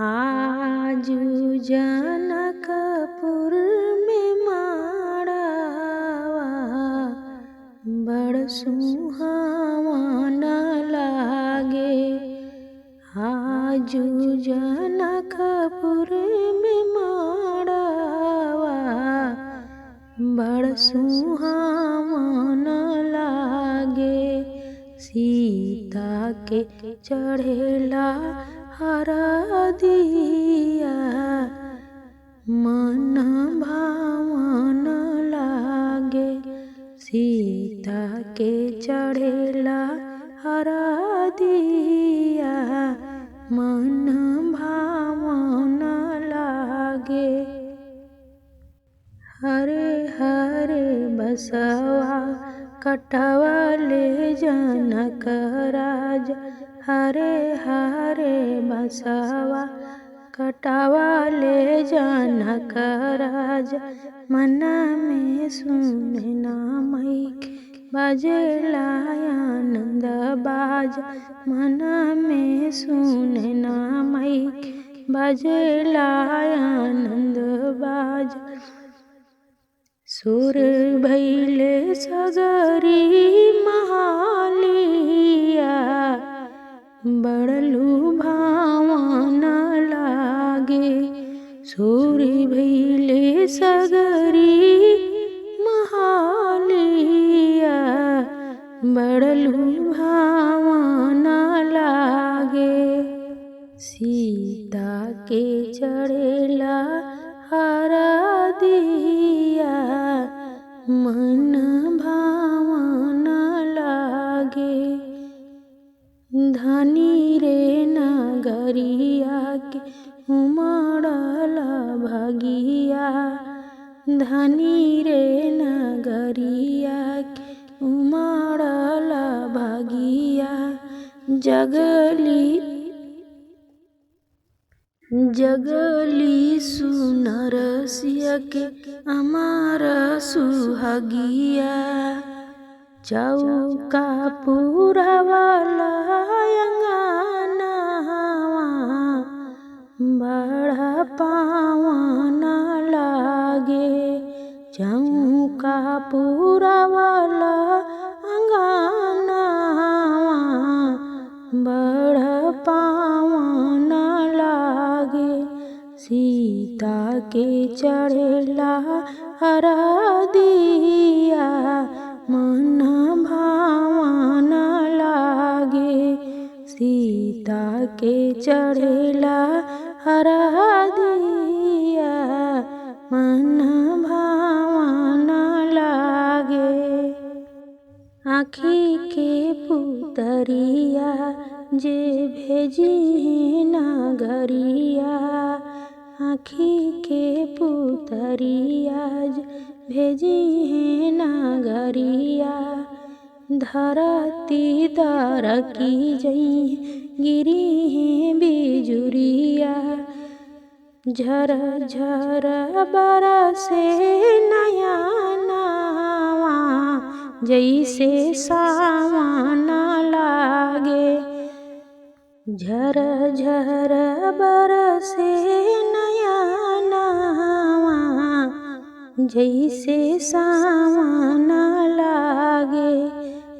आजू जनकपुर में माड़वा बड़ सुहावन लागे। आजू जनकपुर में माड़वा बड़ सुहावन लागे। सीता के चढ़ेला हरदिया मन भावन लागे। सीता के चढ़ेला हरदिया मन भावन लागे। हरे हरे बसवा कटवले जनक राज। हरे हरे बसवा कटवले जनक राज। मन में सुने ना मई बजेला आनंद बाज। मन में सुने ना मई बजेला आनंद बाज। सुर भैले सगरी महालिया बड़लू भावन लागे। सुर भैले सगरी महालिया बड़लू भावन लागे। सीता के चढ़ेला हरदिया मन भावन लागे। धनी रे नगरिया के उमड़ल भगिया। धनी रे नगरिया के उमड़ल भगिया। जगली सुनर सिया के अमर सुहगिया। चौका पुरवाला अंगनावा बड़ा पावन लागे। चौका पुरवाला अंगनावा बड़ा पावन लागे। सीता के चढ़ेला हरदिया मन भावन लागे। सीता के चढ़ेला हरदिया मन भावन लागे। आँखी के पुतरिया जे भेजी नगरिया। आँखी के पुतरिया जे भेजी नगरिया। धरती दर की जई गिरी बिजुरिया। झर झर बरसे नयनवा जैसे सावन लागे। झर झर बरसे नयनवा जैसे सावन लागे।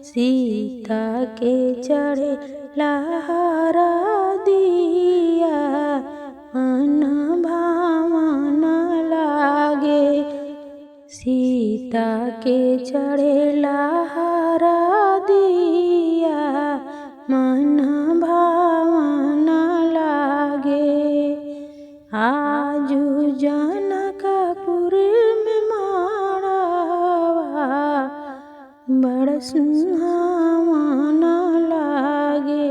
सीता के चढ़ेला हरदिया मन भावन लागे। सीता के चढ़ेला हरदिया मन भावन लागे। आजू जनकपुर में माड़वा बड़ सुहावन लागे।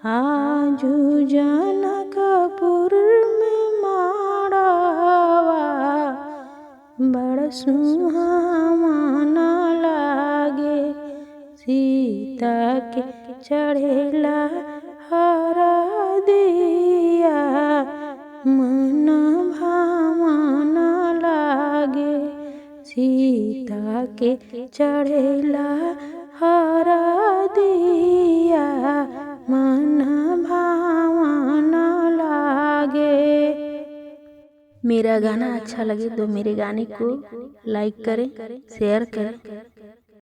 आजू जनकपुर में माड़वा बड़ सुहावन लागे। सीता के चढ़ेला हरदिया मन भावन लागे। सीता के चढ़ेला हरदिया मन भावन लागे। मेरा गाना अच्छा लगे तो मेरे गाने को लाइक करें, शेयर करें।